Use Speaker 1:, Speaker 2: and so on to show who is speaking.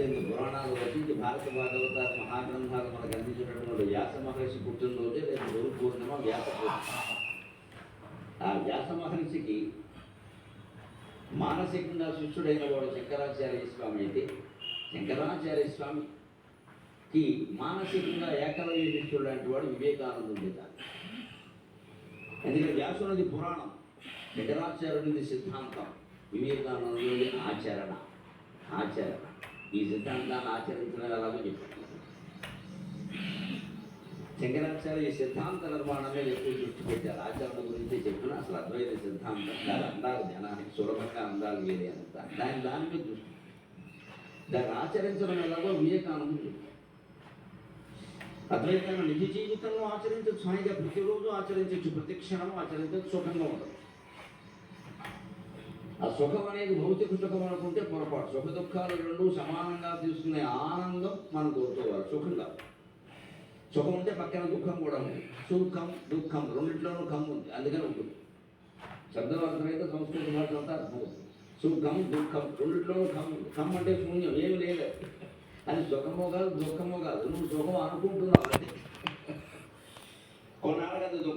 Speaker 1: పురాణాలు రచించి భారత భాగవత మహాగ్రంథాలు మనకు అందించినటువంటి వ్యాస మహర్షి పుట్టినరోజే రేపు గురు పూర్ణిమ వ్యాస పూర్ణిమ. ఆ వ్యాస మహర్షికి మానసికంగా శిష్యుడైన వాడు శంకరాచార్య స్వామి అయితే, శంకరాచార్య స్వామికి మానసికంగా ఏకలవ్య శిష్యుడు లాంటి వాడు వివేకానందుడి కాదు. ఎందుకంటే వ్యాసునిది పురాణం, శంకరాచార్యునిది సిద్ధాంతం, వివేకానందుడి ఆచరణ. ఈ సిద్ధాంతాన్ని ఆచరించడం ఎలాగో చెప్తున్నారు. శంకరాచార్య ఈ సిద్ధాంత నిర్మాణం మీద ఎక్కువ దృష్టి పెట్టారు. ఆచరణ గురించి చెప్పిన అసలు అద్వైత సిద్ధాంతం దాని అందాలు జనానికి సులభంగా అందాలు వేరే అంత దాని మీద దృష్టి, దాన్ని ఆచరించడం ఎలాగో వివేకానందుడు. అద్వైతాన్ని నిజ జీవితంలో ఆచరించవచ్చు, హాయిగా ప్రతిరోజు ఆచరించవచ్చు, ప్రతి క్షణం ఆచరించవచ్చు, సుఖంగా ఉండదు. ఆ సుఖం అనేది భౌతిక సుఖం అనుకుంటే పొరపాటు. సుఖ దుఃఖాలు రెండు సమానంగా తీసుకునే ఆనందం మనం కోరుకోవాలి. సుఖంగా సుఖం ఉంటే పక్కన దుఃఖం కూడా ఉంది. సుఖం దుఃఖం రెండింటిలోనూ కమ్ ఉంది, అందుకని ఉంటుంది. శబ్దం అర్థమైతే సంస్కృత భాష అంతా అర్థమవుతుంది. సుఖం దుఃఖం రెండింటిలోనూ కమ్ ఉంది. కమ్ అంటే శూన్యం, ఏమి లేదు. అది సుఖమో కాదు దుఃఖమో కాదు, నువ్వు సుఖం అనుకుంటున్నావు.